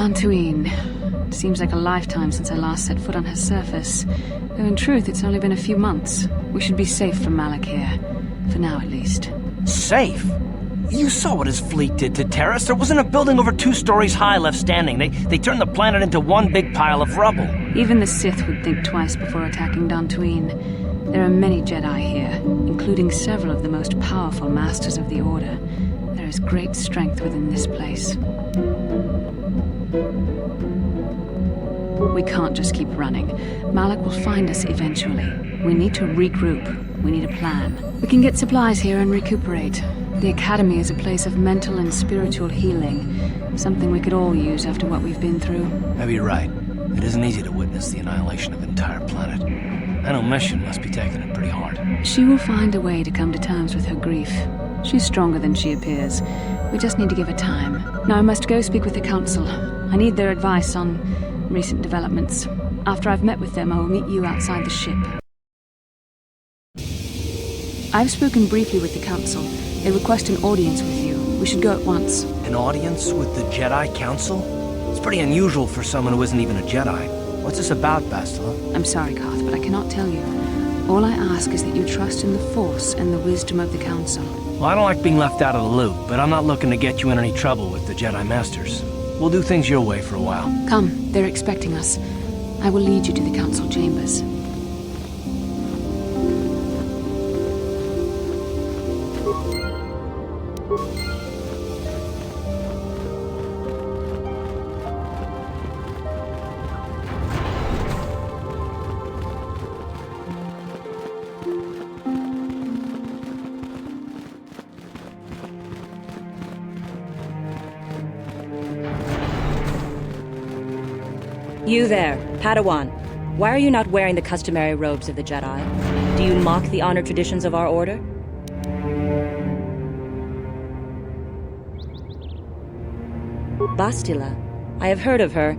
Dantooine. Seems like a lifetime since I last set foot on her surface. Though in truth, it's only been a few months. We should be safe from Malak here. For now, at least. Safe? You saw what his fleet did to Terrace. There wasn't a building over 2 stories high left standing. They turned the planet into one big pile of rubble. Even the Sith would think twice before attacking Dantooine. There are many Jedi here, including several of the most powerful masters of the Order. There is great strength within this place. We can't just keep running. Malak will find us eventually. We need to regroup. We need a plan. We can get supplies here and recuperate. The Academy is a place of mental and spiritual healing. Something we could all use after what we've been through. Maybe you're right. It isn't easy to witness the annihilation of an entire planet. I know Mission must be taking it pretty hard. She will find a way to come to terms with her grief. She's stronger than she appears. We just need to give her time. Now I must go speak with the Council. I need their advice on recent developments. After I've met with them, I will meet you outside the ship. I've spoken briefly with the Council. They request an audience with you. We should go at once. An audience with the Jedi Council? It's pretty unusual for someone who isn't even a Jedi. What's this about, Bastila? I'm sorry, Carth, but I cannot tell you. All I ask is that you trust in the Force and the wisdom of the Council. Well, I don't like being left out of the loop, but I'm not looking to get you in any trouble with the Jedi Masters. We'll do things your way for a while. Come, they're expecting us. I will lead you to the Council chambers. You there, Padawan. Why are you not wearing the customary robes of the Jedi? Do you mock the honor traditions of our order? Bastila. I have heard of her.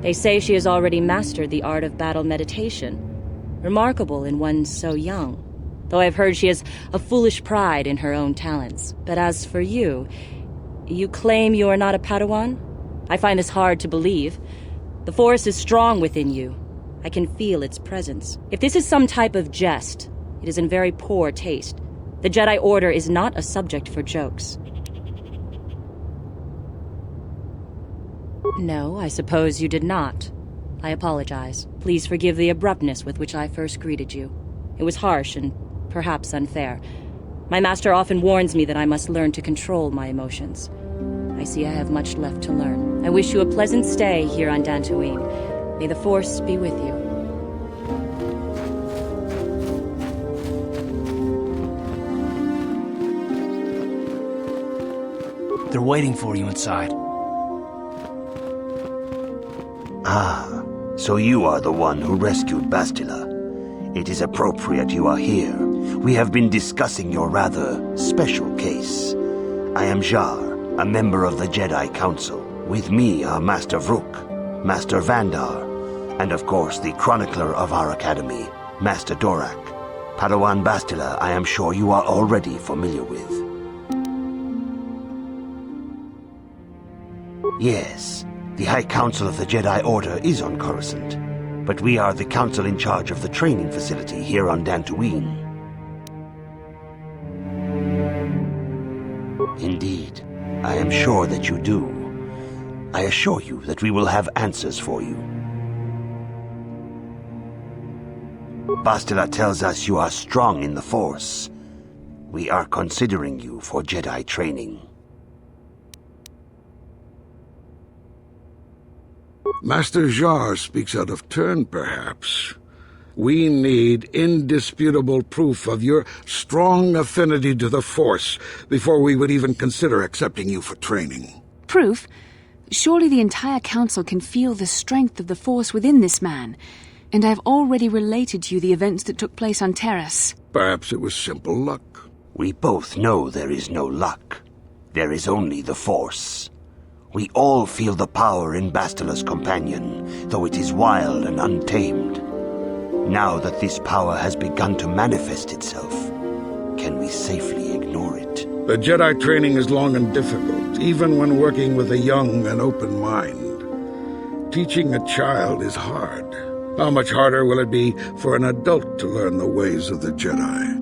They say she has already mastered the art of battle meditation. Remarkable in one so young. Though I've heard she has a foolish pride in her own talents. But as for you, you claim you are not a Padawan? I find this hard to believe. The Force is strong within you. I can feel its presence. If this is some type of jest, it is in very poor taste. The Jedi Order is not a subject for jokes. No, I suppose you did not. I apologize. Please forgive the abruptness with which I first greeted you. It was harsh and perhaps unfair. My master often warns me that I must learn to control my emotions. I see I have much left to learn. I wish you a pleasant stay here on Dantooine. May the Force be with you. They're waiting for you inside. Ah, so you are the one who rescued Bastila. It is appropriate you are here. We have been discussing your rather special case. I am Jar, a member of the Jedi Council. With me are Master Vrook, Master Vandar, and of course the chronicler of our academy, Master Dorak. Padawan Bastila, I am sure you are already familiar with. Yes, the High Council of the Jedi Order is on Coruscant, but we are the council in charge of the training facility here on Dantooine. Indeed, I am sure that you do. I assure you that we will have answers for you. Bastila tells us you are strong in the Force. We are considering you for Jedi training. Master Jar speaks out of turn, perhaps. We need indisputable proof of your strong affinity to the Force before we would even consider accepting you for training. Proof? Surely the entire Council can feel the strength of the Force within this man. And I've already related to you the events that took place on Terrace. Perhaps it was simple luck. We both know there is no luck. There is only the Force. We all feel the power in Bastila's companion, though it is wild and untamed. Now that this power has begun to manifest itself, can we safely ignore it? The Jedi training is long and difficult, even when working with a young and open mind. Teaching a child is hard. How much harder will it be for an adult to learn the ways of the Jedi?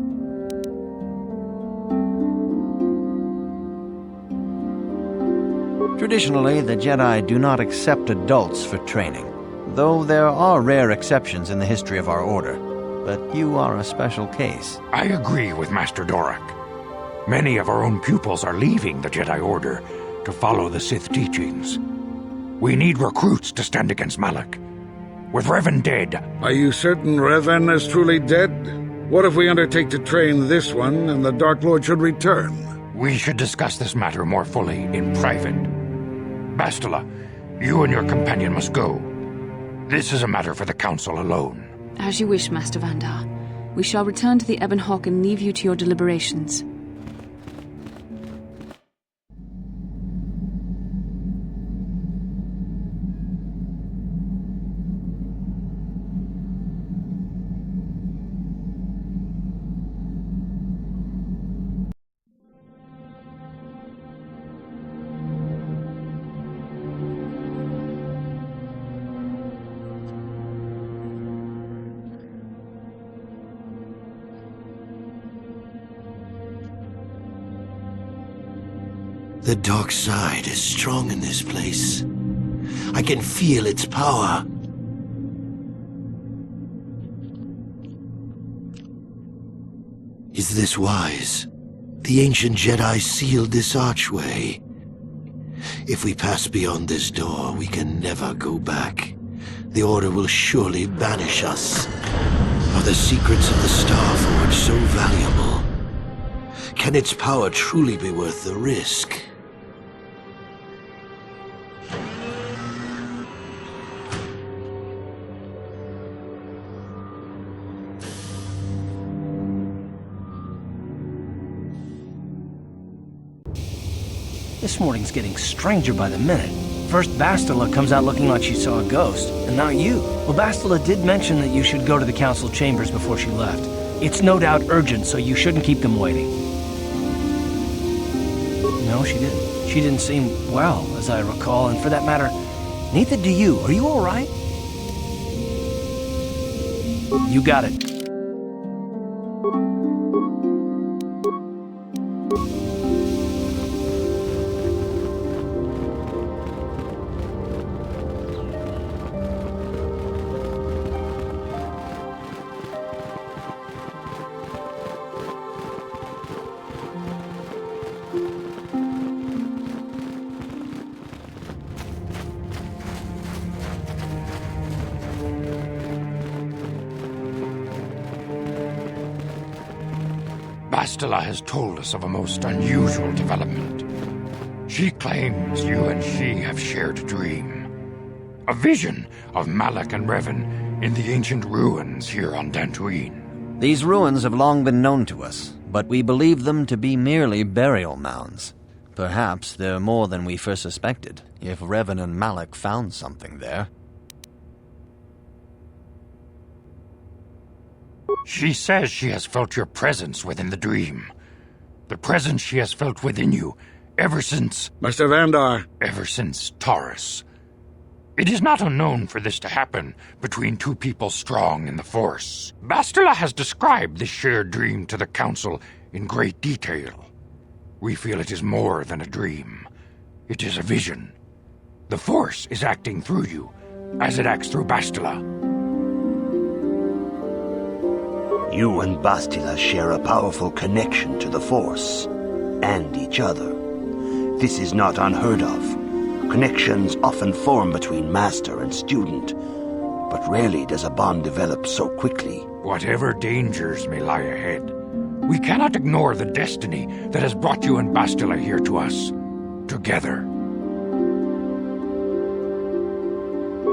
Traditionally, the Jedi do not accept adults for training, though there are rare exceptions in the history of our order. But you are a special case. I agree with Master Dorak. Many of our own pupils are leaving the Jedi Order to follow the Sith teachings. We need recruits to stand against Malak. With Revan dead... Are you certain Revan is truly dead? What if we undertake to train this one and the Dark Lord should return? We should discuss this matter more fully in private. Bastila, you and your companion must go. This is a matter for the Council alone. As you wish, Master Vandar. We shall return to the Ebon Hawk and leave you to your deliberations. The dark side is strong in this place. I can feel its power. Is this wise? The ancient Jedi sealed this archway. If we pass beyond this door, we can never go back. The Order will surely banish us. Are the secrets of the Star Forge so valuable? Can its power truly be worth the risk? This morning's getting stranger by the minute. First Bastila comes out looking like she saw a ghost, and now you. Well, Bastila did mention that you should go to the council chambers before she left. It's no doubt urgent, so you shouldn't keep them waiting. No, she didn't. She didn't seem well, as I recall, and for that matter, neither do you. Are you all right? You got it. Bastila has told us of a most unusual development. She claims you and she have shared a dream. A vision of Malak and Revan in the ancient ruins here on Dantooine. These ruins have long been known to us, but we believe them to be merely burial mounds. Perhaps they're more than we first suspected, if Revan and Malak found something there. She says she has felt your presence within the dream. The presence she has felt within you ever since... Master Vandar. Ever since Taurus. It is not unknown for this to happen between two people strong in the Force. Bastila has described this shared dream to the Council in great detail. We feel it is more than a dream. It is a vision. The Force is acting through you, as it acts through Bastila. You and Bastila share a powerful connection to the Force, and each other. This is not unheard of. Connections often form between master and student, but rarely does a bond develop so quickly. Whatever dangers may lie ahead, we cannot ignore the destiny that has brought you and Bastila here to us, together.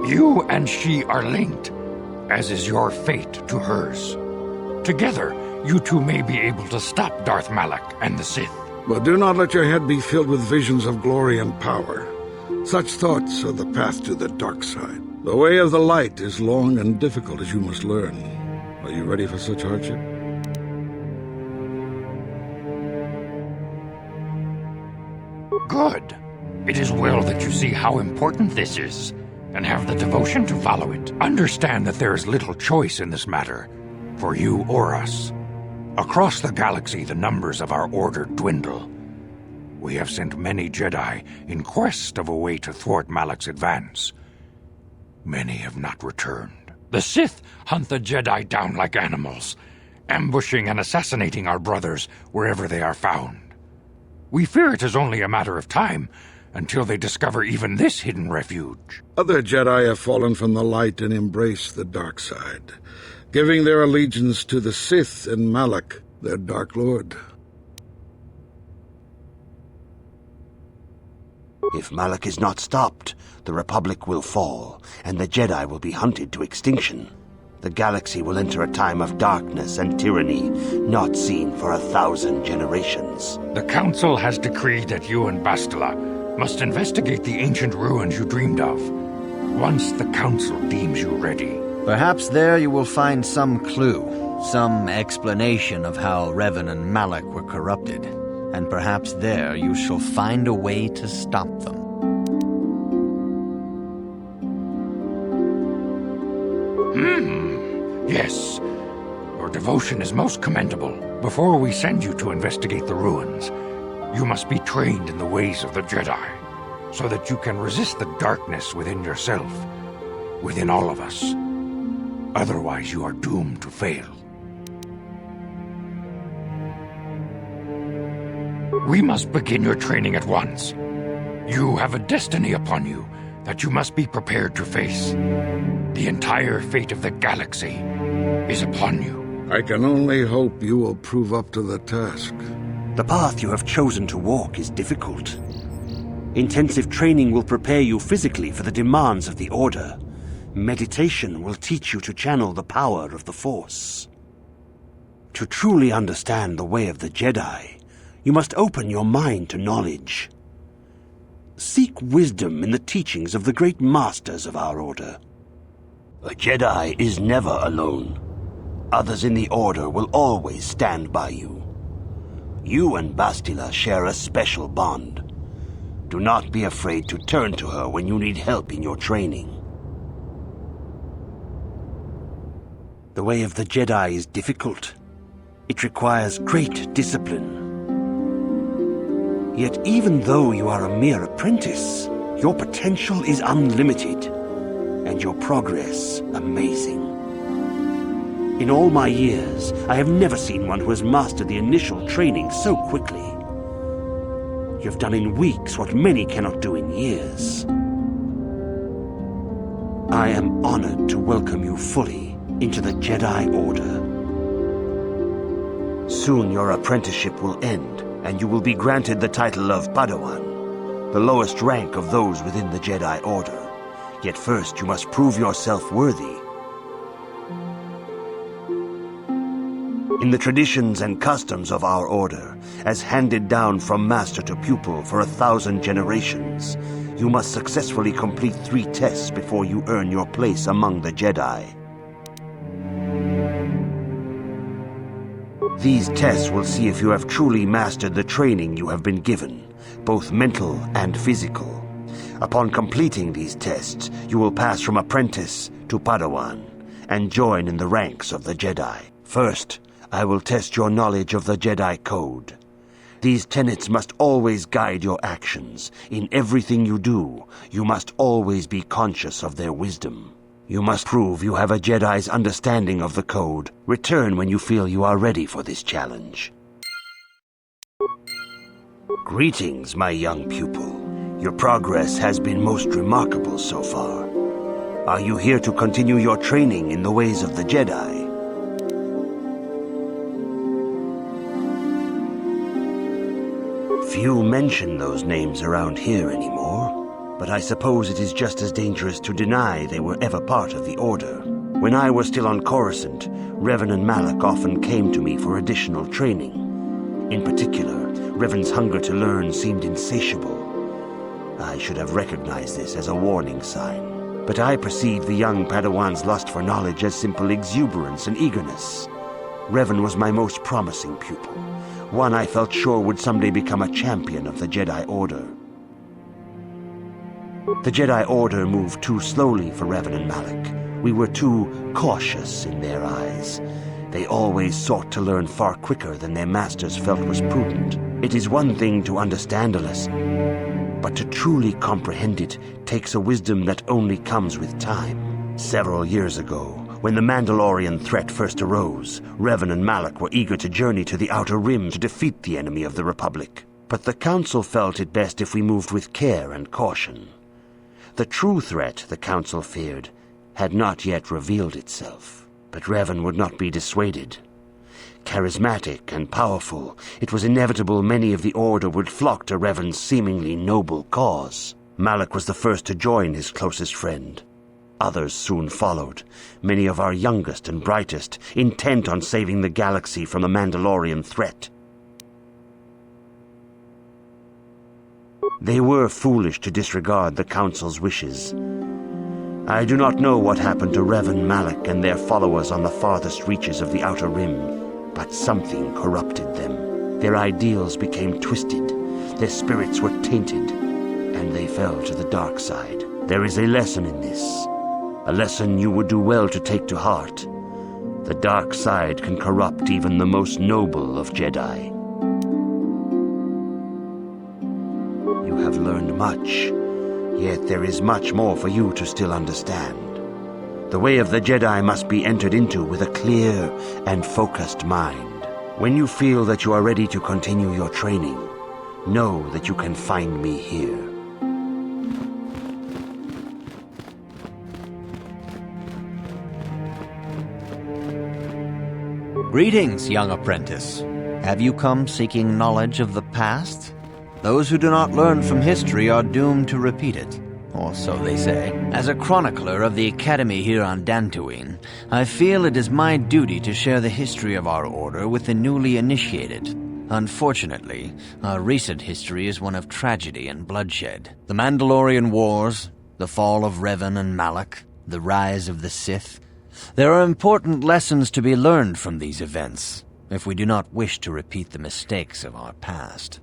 You and she are linked, as is your fate to hers. Together, you two may be able to stop Darth Malak and the Sith. But do not let your head be filled with visions of glory and power. Such thoughts are the path to the dark side. The way of the light is long and difficult, as you must learn. Are you ready for such hardship? Good. It is well that you see how important this is, and have the devotion to follow it. Understand that there is little choice in this matter, for you or us. Across the galaxy, the numbers of our order dwindle. We have sent many Jedi in quest of a way to thwart Malak's advance. Many have not returned. The Sith hunt the Jedi down like animals, ambushing and assassinating our brothers wherever they are found. We fear it is only a matter of time until they discover even this hidden refuge. Other Jedi have fallen from the light and embraced the dark side, giving their allegiance to the Sith and Malak, their Dark Lord. If Malak is not stopped, the Republic will fall, and the Jedi will be hunted to extinction. The galaxy will enter a time of darkness and tyranny, not seen for 1,000 generations. The Council has decreed that you and Bastila must investigate the ancient ruins you dreamed of, once the Council deems you ready. Perhaps there you will find some clue, some explanation of how Revan and Malak were corrupted, and perhaps there you shall find a way to stop them. Yes. Your devotion is most commendable. Before we send you to investigate the ruins, you must be trained in the ways of the Jedi, so that you can resist the darkness within yourself, within all of us. Otherwise, you are doomed to fail. We must begin your training at once. You have a destiny upon you that you must be prepared to face. The entire fate of the galaxy is upon you. I can only hope you will prove up to the task. The path you have chosen to walk is difficult. Intensive training will prepare you physically for the demands of the Order. Meditation will teach you to channel the power of the Force. To truly understand the way of the Jedi, you must open your mind to knowledge. Seek wisdom in the teachings of the great masters of our Order. A Jedi is never alone. Others in the Order will always stand by you. You and Bastila share a special bond. Do not be afraid to turn to her when you need help in your training. The way of the Jedi is difficult. It requires great discipline. Yet even though you are a mere apprentice, your potential is unlimited, and your progress amazing. In all my years, I have never seen one who has mastered the initial training so quickly. You have done in weeks what many cannot do in years. I am honored to welcome you fully into the Jedi Order. Soon your apprenticeship will end, and you will be granted the title of Padawan, the lowest rank of those within the Jedi Order. Yet first you must prove yourself worthy. In the traditions and customs of our Order, as handed down from master to pupil for 1,000 generations, you must successfully complete 3 tests before you earn your place among the Jedi. These tests will see if you have truly mastered the training you have been given, both mental and physical. Upon completing these tests, you will pass from apprentice to Padawan and join in the ranks of the Jedi. First, I will test your knowledge of the Jedi Code. These tenets must always guide your actions. In everything you do, you must always be conscious of their wisdom. You must prove you have a Jedi's understanding of the Code. Return when you feel you are ready for this challenge. Greetings, my young pupil. Your progress has been most remarkable so far. Are you here to continue your training in the ways of the Jedi? Few mention those names around here anymore, but I suppose it is just as dangerous to deny they were ever part of the Order. When I was still on Coruscant, Revan and Malak often came to me for additional training. In particular, Revan's hunger to learn seemed insatiable. I should have recognized this as a warning sign, but I perceived the young Padawan's lust for knowledge as simple exuberance and eagerness. Revan was my most promising pupil, one I felt sure would someday become a champion of the Jedi Order. The Jedi Order moved too slowly for Revan and Malak. We were too cautious in their eyes. They always sought to learn far quicker than their masters felt was prudent. It is one thing to understand a lesson, but to truly comprehend it takes a wisdom that only comes with time. Several years ago, when the Mandalorian threat first arose, Revan and Malak were eager to journey to the Outer Rim to defeat the enemy of the Republic. But the Council felt it best if we moved with care and caution. The true threat, the Council feared, had not yet revealed itself. But Revan would not be dissuaded. Charismatic and powerful, it was inevitable many of the Order would flock to Revan's seemingly noble cause. Malak was the first to join his closest friend. Others soon followed, many of our youngest and brightest, intent on saving the galaxy from the Mandalorian threat. They were foolish to disregard the Council's wishes. I do not know what happened to Revan, Malak, and their followers on the farthest reaches of the Outer Rim, but something corrupted them. Their ideals became twisted, their spirits were tainted, and they fell to the dark side. There is a lesson in this, a lesson you would do well to take to heart. The dark side can corrupt even the most noble of Jedi. You have learned much. Yet there is much more for you to still understand. The way of the Jedi must be entered into with a clear and focused mind. When you feel that you are ready to continue your training, know that you can find me here. Greetings, young apprentice. Have you come seeking knowledge of the past? Those who do not learn from history are doomed to repeat it, or so they say. As a chronicler of the Academy here on Dantooine, I feel it is my duty to share the history of our order with the newly initiated. Unfortunately, our recent history is one of tragedy and bloodshed. The Mandalorian Wars, the fall of Revan and Malak, the rise of the Sith. There are important lessons to be learned from these events, if we do not wish to repeat the mistakes of our past.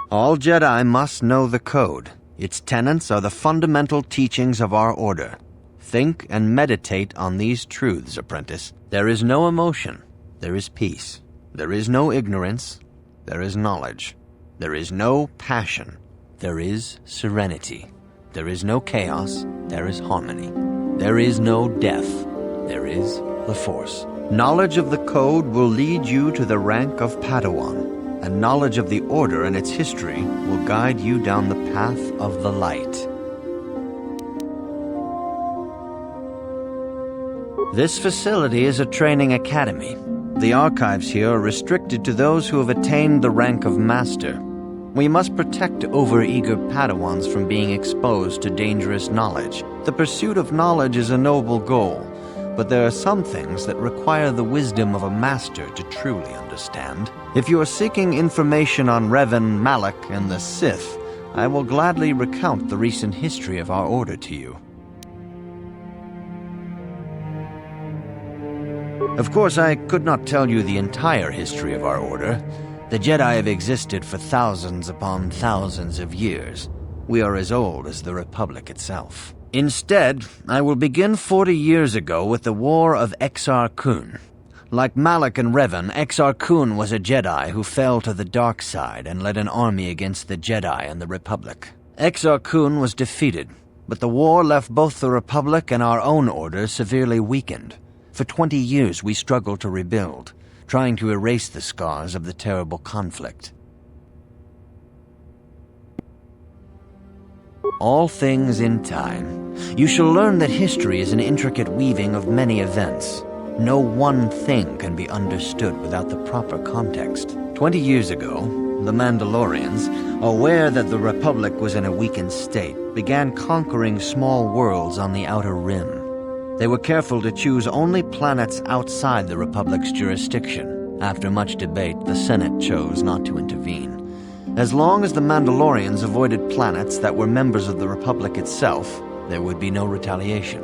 All Jedi must know the Code. Its tenets are the fundamental teachings of our order. Think and meditate on these truths, apprentice. There is no emotion. There is peace. There is no ignorance. There is knowledge. There is no passion. There is serenity. There is no chaos. There is harmony. There is no death. There is the Force. Knowledge of the Code will lead you to the rank of Padawan, and knowledge of the Order and its history will guide you down the path of the light. This facility is a training academy. The archives here are restricted to those who have attained the rank of Master. We must protect overeager Padawans from being exposed to dangerous knowledge. The pursuit of knowledge is a noble goal, but there are some things that require the wisdom of a master to truly understand. If you are seeking information on Revan, Malak, and the Sith, I will gladly recount the recent history of our order to you. Of course, I could not tell you the entire history of our order. The Jedi have existed for thousands upon thousands of years. We are as old as the Republic itself. Instead, I will begin 40 years ago with the War of Exar Kun. Like Malak and Revan, Exar Kun was a Jedi who fell to the dark side and led an army against the Jedi and the Republic. Exar Kun was defeated, but the war left both the Republic and our own order severely weakened. For 20 years we struggled to rebuild, trying to erase the scars of the terrible conflict. All things in time. You shall learn that history is an intricate weaving of many events. No one thing can be understood without the proper context. 20 years ago, the Mandalorians, aware that the Republic was in a weakened state, began conquering small worlds on the Outer Rim. They were careful to choose only planets outside the Republic's jurisdiction. After much debate, the Senate chose not to intervene. As long as the Mandalorians avoided planets that were members of the Republic itself, there would be no retaliation.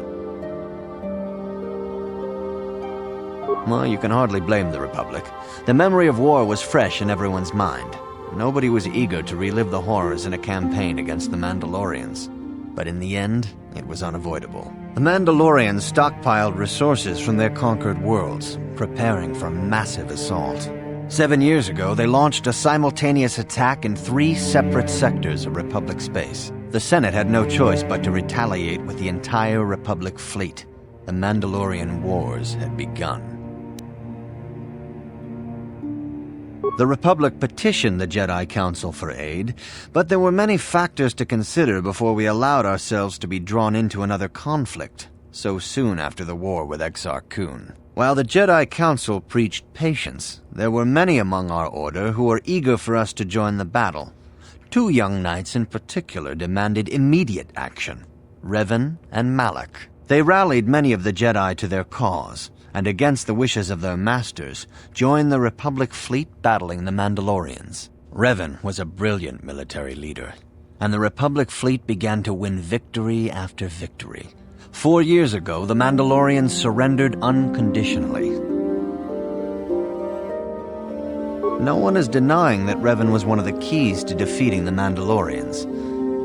Well, you can hardly blame the Republic. The memory of war was fresh in everyone's mind. Nobody was eager to relive the horrors in a campaign against the Mandalorians. But in the end, it was unavoidable. The Mandalorians stockpiled resources from their conquered worlds, preparing for a massive assault. 7 years ago, they launched a simultaneous attack in 3 separate sectors of Republic space. The Senate had no choice but to retaliate with the entire Republic fleet. The Mandalorian Wars had begun. The Republic petitioned the Jedi Council for aid, but there were many factors to consider before we allowed ourselves to be drawn into another conflict, so soon after the war with Exar Kun. While the Jedi Council preached patience, there were many among our order who were eager for us to join the battle. 2 young knights in particular demanded immediate action, Revan and Malak. They rallied many of the Jedi to their cause, and against the wishes of their masters, joined the Republic fleet battling the Mandalorians. Revan was a brilliant military leader, and the Republic fleet began to win victory after victory. 4 years ago, the Mandalorians surrendered unconditionally. No one is denying that Revan was one of the keys to defeating the Mandalorians,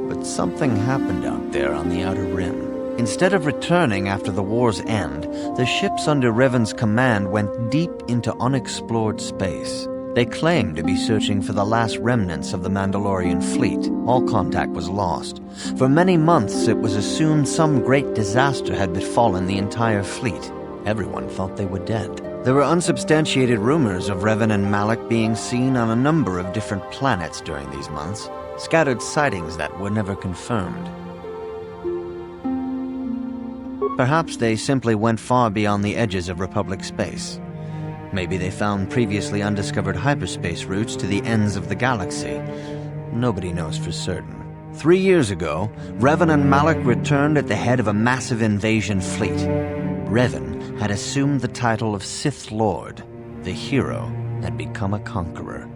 but something happened out there on the Outer Rim. Instead of returning after the war's end, the ships under Revan's command went deep into unexplored space. They claimed to be searching for the last remnants of the Mandalorian fleet. All contact was lost. For many months, it was assumed some great disaster had befallen the entire fleet. Everyone thought they were dead. There were unsubstantiated rumors of Revan and Malak being seen on a number of different planets during these months, scattered sightings that were never confirmed. Perhaps they simply went far beyond the edges of Republic space. Maybe they found previously undiscovered hyperspace routes to the ends of the galaxy. Nobody knows for certain. 3 years ago, Revan and Malak returned at the head of a massive invasion fleet. Revan had assumed the title of Sith Lord. The hero had become a conqueror.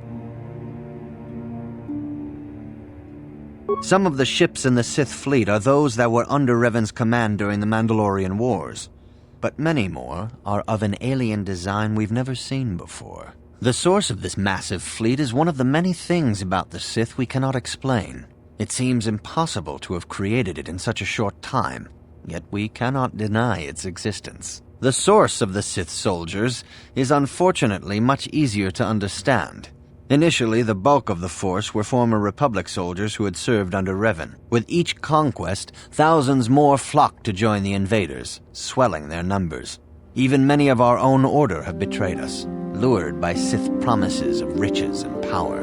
Some of the ships in the Sith fleet are those that were under Revan's command during the Mandalorian Wars, but many more are of an alien design we've never seen before. The source of this massive fleet is one of the many things about the Sith we cannot explain. It seems impossible to have created it in such a short time, yet we cannot deny its existence. The source of the Sith soldiers is unfortunately much easier to understand. Initially, the bulk of the force were former Republic soldiers who had served under Revan. With each conquest, thousands more flocked to join the invaders, swelling their numbers. Even many of our own order have betrayed us, lured by Sith promises of riches and power.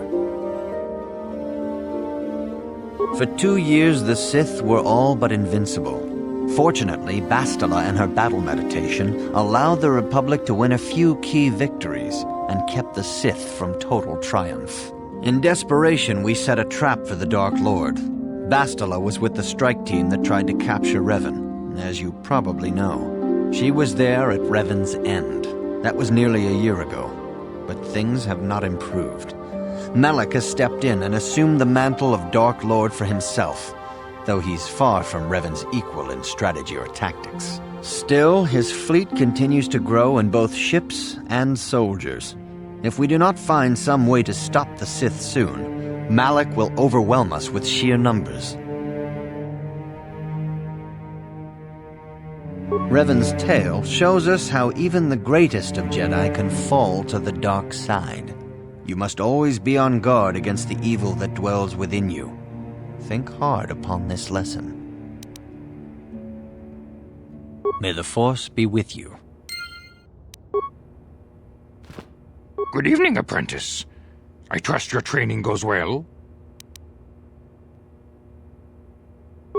For 2 years, the Sith were all but invincible. Fortunately, Bastila and her battle meditation allowed the Republic to win a few key victories and kept the Sith from total triumph. In desperation, we set a trap for the Dark Lord. Bastila was with the strike team that tried to capture Revan, as you probably know. She was there at Revan's end. That was nearly a year ago, but things have not improved. Malak has stepped in and assumed the mantle of Dark Lord for himself, though he's far from Revan's equal in strategy or tactics. Still, his fleet continues to grow in both ships and soldiers. If we do not find some way to stop the Sith soon, Malak will overwhelm us with sheer numbers. Revan's tale shows us how even the greatest of Jedi can fall to the dark side. You must always be on guard against the evil that dwells within you. Think hard upon this lesson. May the Force be with you. Good evening, apprentice. I trust your training goes well.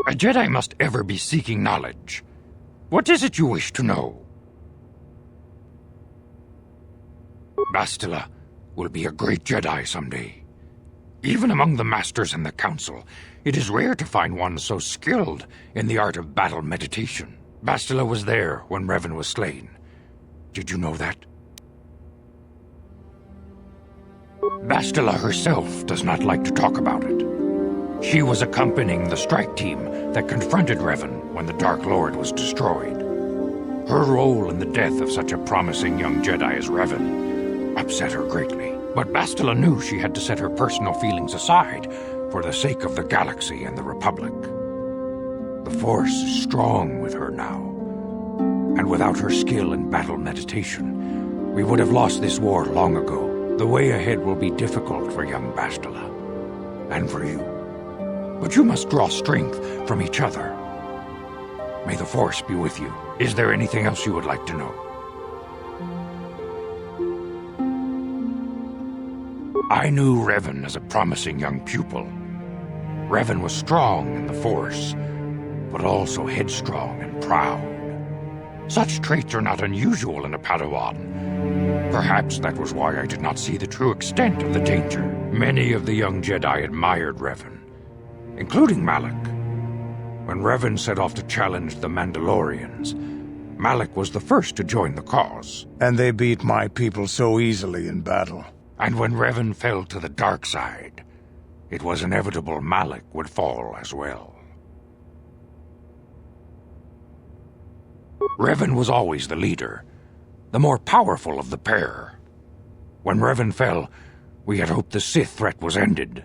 A Jedi must ever be seeking knowledge. What is it you wish to know? Bastila will be a great Jedi someday. Even among the Masters and the Council, it is rare to find one so skilled in the art of battle meditation. Bastila was there when Revan was slain. Did you know that? Bastila herself does not like to talk about it. She was accompanying the strike team that confronted Revan when the Dark Lord was destroyed. Her role in the death of such a promising young Jedi as Revan upset her greatly. But Bastila knew she had to set her personal feelings aside for the sake of the galaxy and the Republic. The Force is strong with her now, and without her skill in battle meditation, we would have lost this war long ago. The way ahead will be difficult for young Bastila, and for you. But you must draw strength from each other. May the Force be with you. Is there anything else you would like to know? I knew Revan as a promising young pupil. Revan was strong in the Force, but also headstrong and proud. Such traits are not unusual in a Padawan. Perhaps that was why I did not see the true extent of the danger. Many of the young Jedi admired Revan, including Malak. When Revan set off to challenge the Mandalorians, Malak was the first to join the cause. And they beat my people so easily in battle. And when Revan fell to the dark side, it was inevitable Malak would fall as well. Revan was always the leader, the more powerful of the pair. When Revan fell, we had hoped the Sith threat was ended.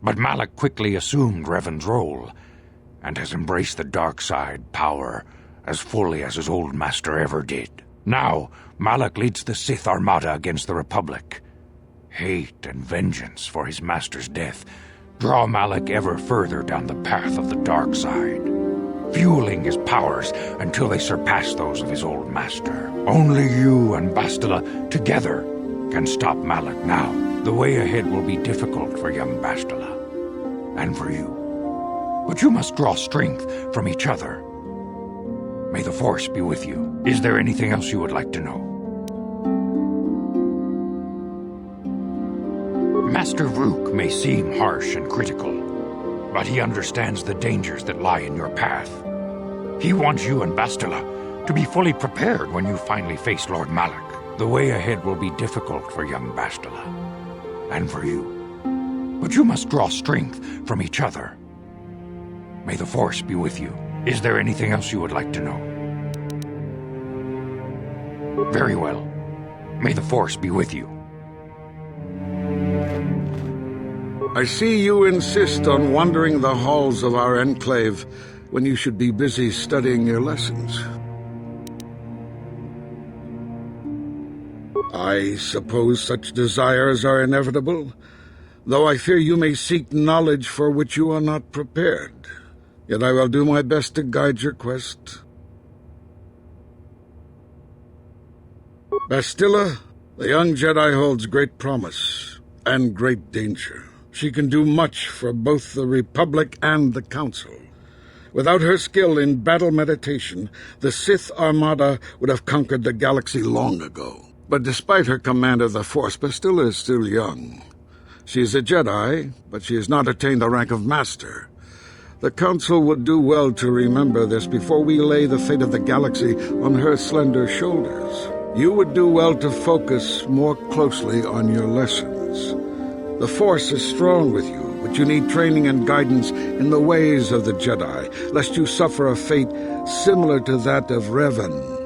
But Malak quickly assumed Revan's role, and has embraced the dark side power as fully as his old master ever did. Now, Malak leads the Sith Armada against the Republic. Hate and vengeance for his master's death draw Malak ever further down the path of the dark side, fueling his powers until they surpass those of his old master. Only you and Bastila together can stop Malak now. The way ahead will be difficult for young Bastila, and for you. But you must draw strength from each other. May the Force be with you. Is there anything else you would like to know? Master Rook may seem harsh and critical, but he understands the dangers that lie in your path. He wants you and Bastila to be fully prepared when you finally face Lord Malak. The way ahead will be difficult for young Bastila, and for you. But you must draw strength from each other. May the Force be with you. Is there anything else you would like to know? Very well. May the Force be with you. I see you insist on wandering the halls of our enclave when you should be busy studying your lessons. I suppose such desires are inevitable, though I fear you may seek knowledge for which you are not prepared. Yet I will do my best to guide your quest. Bastila, the young Jedi holds great promise and great danger. She can do much for both the Republic and the Council. Without her skill in battle meditation, the Sith Armada would have conquered the galaxy long ago. But despite her command of the Force, Bastila is still young. She is a Jedi, but she has not attained the rank of Master. The Council would do well to remember this before we lay the fate of the galaxy on her slender shoulders. You would do well to focus more closely on your lessons. The Force is strong with you, but you need training and guidance in the ways of the Jedi, lest you suffer a fate similar to that of Revan.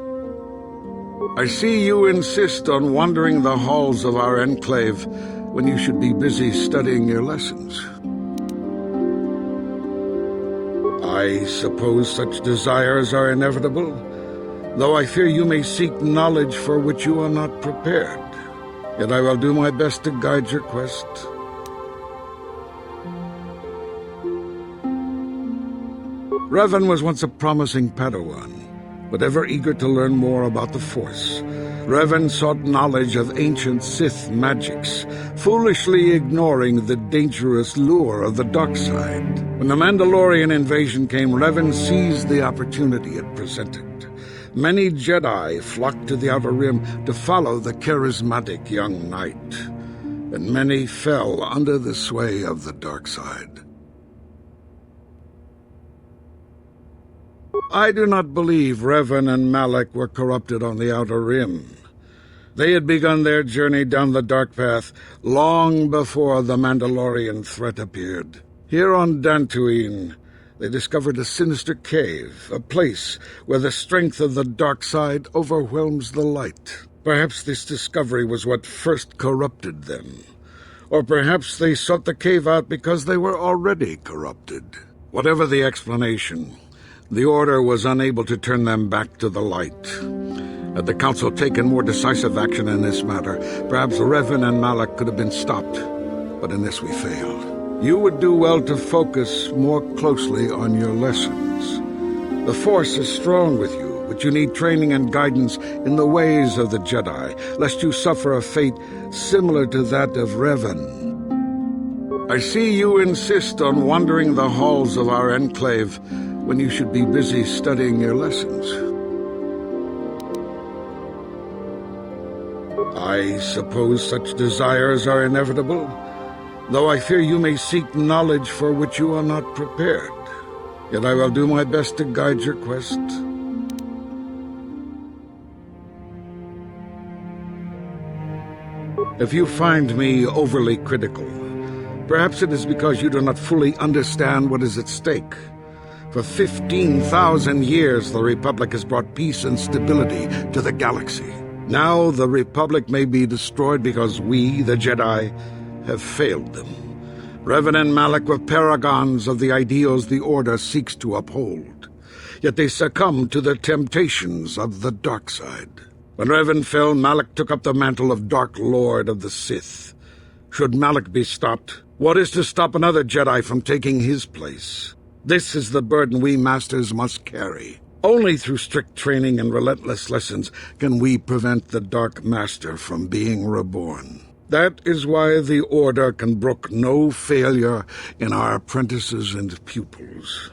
I see you insist on wandering the halls of our enclave when you should be busy studying your lessons. I suppose such desires are inevitable, though I fear you may seek knowledge for which you are not prepared. Yet I will do my best to guide your quest. Revan was once a promising Padawan, but ever eager to learn more about the Force. Revan sought knowledge of ancient Sith magics, foolishly ignoring the dangerous lure of the dark side. When the Mandalorian invasion came, Revan seized the opportunity it presented. Many Jedi flocked to the Outer Rim to follow the charismatic young knight, and many fell under the sway of the dark side. I do not believe Revan and Malak were corrupted on the Outer Rim. They had begun their journey down the dark path long before the Mandalorian threat appeared. Here on Dantooine, they discovered a sinister cave, a place where the strength of the dark side overwhelms the light. Perhaps this discovery was what first corrupted them. Or perhaps they sought the cave out because they were already corrupted. Whatever the explanation, the Order was unable to turn them back to the light. Had the Council taken more decisive action in this matter, perhaps Revan and Malak could have been stopped. But in this we failed. You would do well to focus more closely on your lessons. The Force is strong with you, but you need training and guidance in the ways of the Jedi, lest you suffer a fate similar to that of Revan. I see you insist on wandering the halls of our enclave when you should be busy studying your lessons. I suppose such desires are inevitable, though I fear you may seek knowledge for which you are not prepared. Yet I will do my best to guide your quest. If you find me overly critical, perhaps it is because you do not fully understand what is at stake. For 15,000 years, the Republic has brought peace and stability to the galaxy. Now the Republic may be destroyed because we, the Jedi, have failed them. Revan and Malak were paragons of the ideals the Order seeks to uphold. Yet they succumbed to the temptations of the dark side. When Revan fell, Malak took up the mantle of Dark Lord of the Sith. Should Malak be stopped, what is to stop another Jedi from taking his place? This is the burden we Masters must carry. Only through strict training and relentless lessons can we prevent the Dark Master from being reborn. That is why the Order can brook no failure in our apprentices and pupils.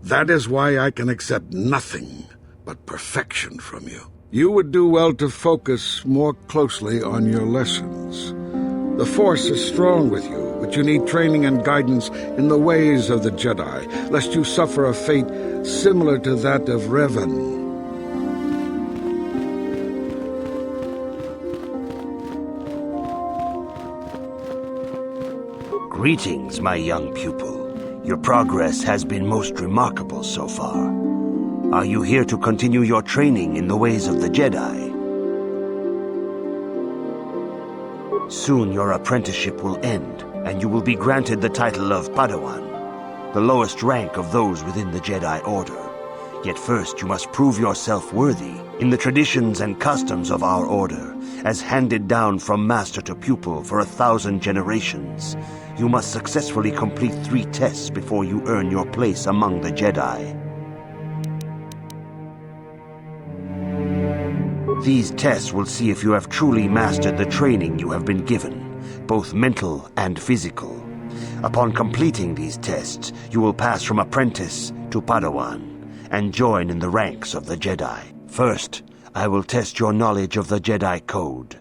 That is why I can accept nothing but perfection from you. You would do well to focus more closely on your lessons. The Force is strong with you, but you need training and guidance in the ways of the Jedi, lest you suffer a fate similar to that of Revan. Greetings, my young pupil. Your progress has been most remarkable so far. Are you here to continue your training in the ways of the Jedi? Soon your apprenticeship will end, and you will be granted the title of Padawan, the lowest rank of those within the Jedi Order. Yet first you must prove yourself worthy in the traditions and customs of our Order, as handed down from master to pupil for 1,000 generations. You must successfully complete 3 tests before you earn your place among the Jedi. These tests will see if you have truly mastered the training you have been given, both mental and physical. Upon completing these tests, you will pass from apprentice to Padawan and join in the ranks of the Jedi. First, I will test your knowledge of the Jedi Code.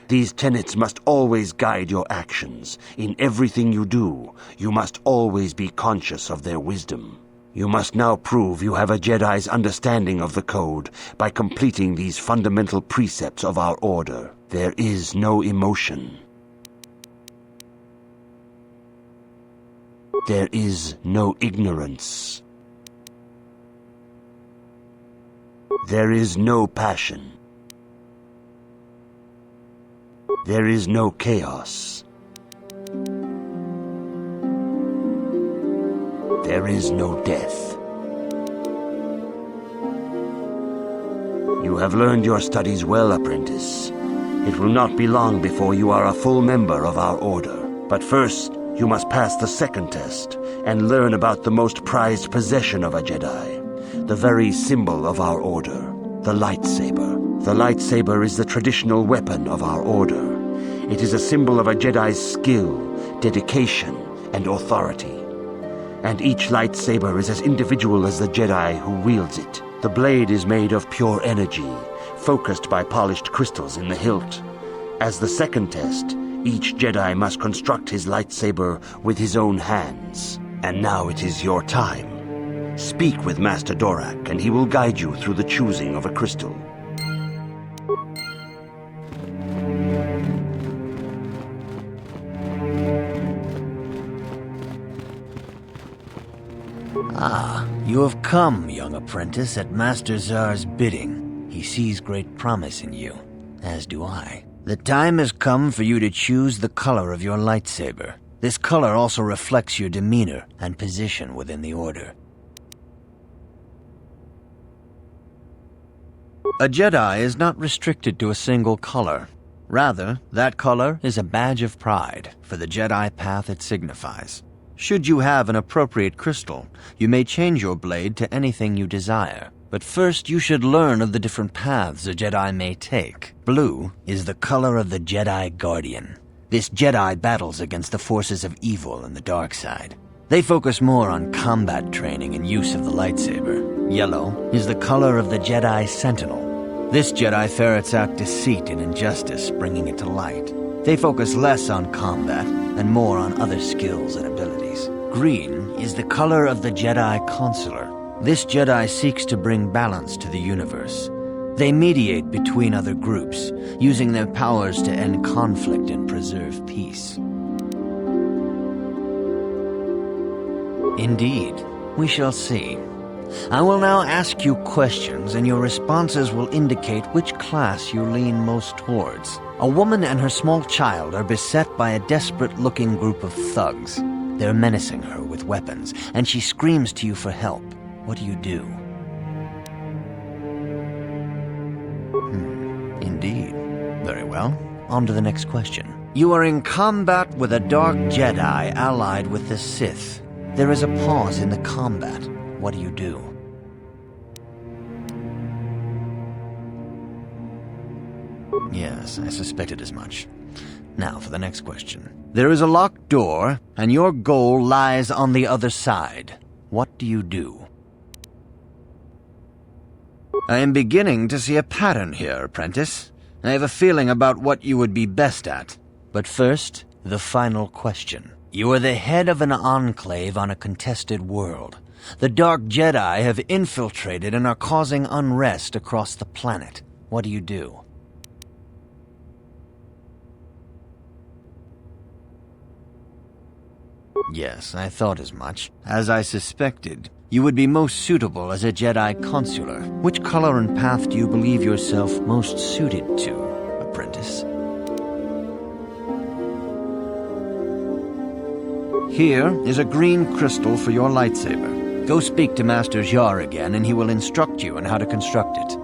These tenets must always guide your actions. In everything you do, you must always be conscious of their wisdom. You must now prove you have a Jedi's understanding of the Code by completing these fundamental precepts of our Order. There is no emotion. There is no ignorance. There is no passion. There is no chaos. There is no death. You have learned your studies well, apprentice. It will not be long before you are a full member of our Order. But first, you must pass the second test and learn about the most prized possession of a Jedi, the very symbol of our Order, the lightsaber. The lightsaber is the traditional weapon of our Order. It is a symbol of a Jedi's skill, dedication, and authority. And each lightsaber is as individual as the Jedi who wields it. The blade is made of pure energy, focused by polished crystals in the hilt. As the second test, each Jedi must construct his lightsaber with his own hands. And now it is your time. Speak with Master Dorak, and he will guide you through the choosing of a crystal. Ah, you have come, young apprentice, at Master Zar's bidding. He sees great promise in you, As do I. The time has come for you to choose the color of your lightsaber. This color also reflects your demeanor and position within the Order. A Jedi is not restricted to a single color. Rather, that color is a badge of pride for the Jedi path it signifies. Should you have an appropriate crystal, you may change your blade to anything you desire. But first, you should learn of the different paths a Jedi may take. Blue is the color of the Jedi Guardian. This Jedi battles against the forces of evil and the dark side. They focus more on combat training and use of the lightsaber. Yellow is the color of the Jedi Sentinel. This Jedi ferrets out deceit and injustice, bringing it to light. They focus less on combat and more on other skills and abilities. Green is the color of the Jedi Consular. This Jedi seeks to bring balance to the universe. They mediate between other groups, using their powers to end conflict and preserve peace. Indeed, we shall see. I will now ask you questions, and your responses will indicate which class you lean most towards. A woman and her small child are beset by a desperate-looking group of thugs. They're menacing her with weapons, and she screams to you for help. What do you do? Indeed. Very well. On to the next question. You are in combat with a dark Jedi allied with the Sith. There is a pause in the combat. What do you do? Yes, I suspected as much. Now for the next question. There is a locked door, and your goal lies on the other side. What do you do? I am beginning to see a pattern here, apprentice. I have a feeling about what you would be best at. But first, the final question. You are the head of an enclave on a contested world. The Dark Jedi have infiltrated and are causing unrest across the planet. What do you do? Yes, I thought as much. As I suspected, you would be most suitable as a Jedi Consular. Which color and path do you believe yourself most suited to, apprentice? Here is a green crystal for your lightsaber. Go speak to Master Jar again, and he will instruct you on how to construct it.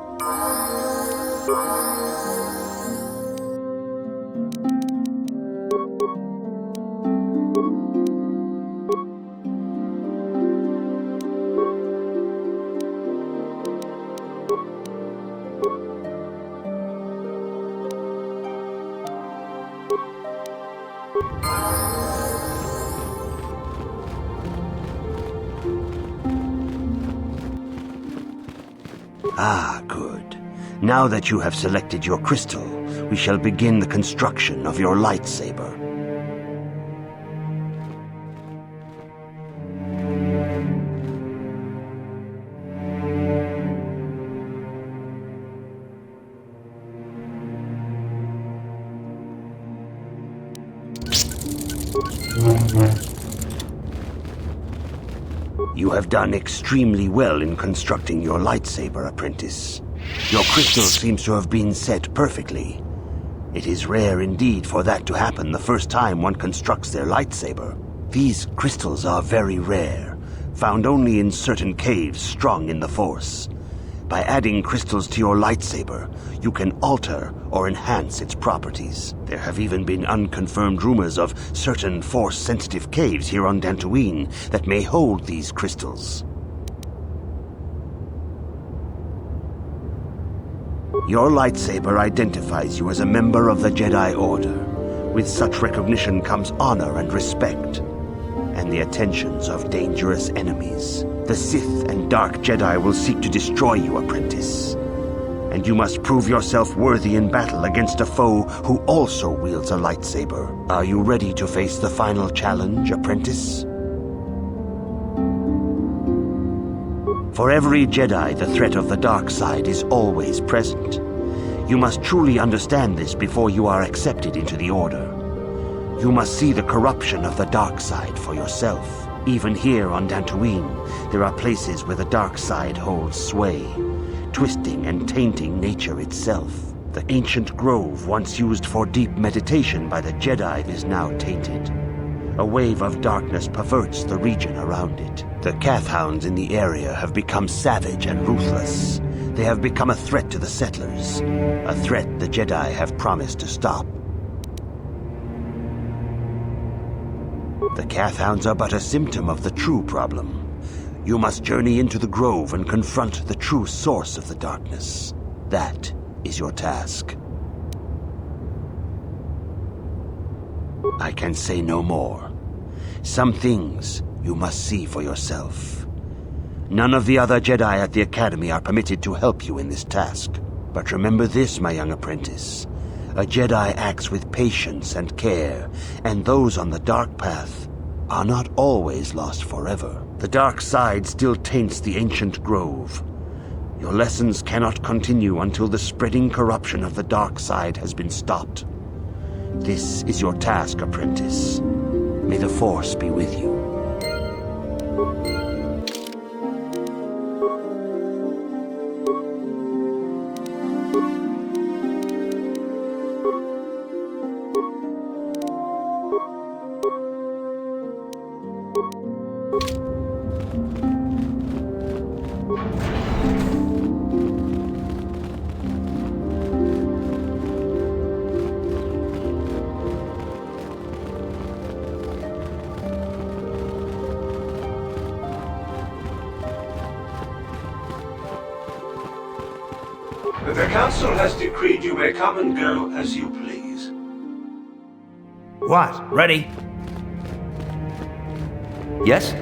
Ah, good. Now that you have selected your crystal, we shall begin the construction of your lightsaber. You have done extremely well in constructing your lightsaber, apprentice. Your crystal seems to have been set perfectly. It is rare indeed for that to happen the first time one constructs their lightsaber. These crystals are very rare, found only in certain caves strung in the Force. By adding crystals to your lightsaber, you can alter or enhance its properties. There have even been unconfirmed rumors of certain Force-sensitive caves here on Dantooine that may hold these crystals. Your lightsaber identifies you as a member of the Jedi Order. With such recognition comes honor and respect, and the attentions of dangerous enemies. The Sith and Dark Jedi will seek to destroy you, apprentice. And you must prove yourself worthy in battle against a foe who also wields a lightsaber. Are you ready to face the final challenge, apprentice? For every Jedi, the threat of the dark side is always present. You must truly understand this before you are accepted into the Order. You must see the corruption of the dark side for yourself. Even here on Dantooine, there are places where the dark side holds sway, twisting and tainting nature itself. The ancient grove once used for deep meditation by the Jedi is now tainted. A wave of darkness perverts the region around it. The Kath hounds in the area have become savage and ruthless. They have become a threat to the settlers, a threat the Jedi have promised to stop. The Kath hounds are but a symptom of the true problem. You must journey into the grove and confront the true source of the darkness. That is your task. I can say no more. Some things you must see for yourself. None of the other Jedi at the Academy are permitted to help you in this task. But remember this, my young apprentice. A Jedi acts with patience and care, and those on the dark path are not always lost forever. The dark side still taints the ancient grove. Your lessons cannot continue until the spreading corruption of the dark side has been stopped. This is your task, apprentice. May the Force be with you. The Council has decreed you may come and go as you please. What? Ready? Yes?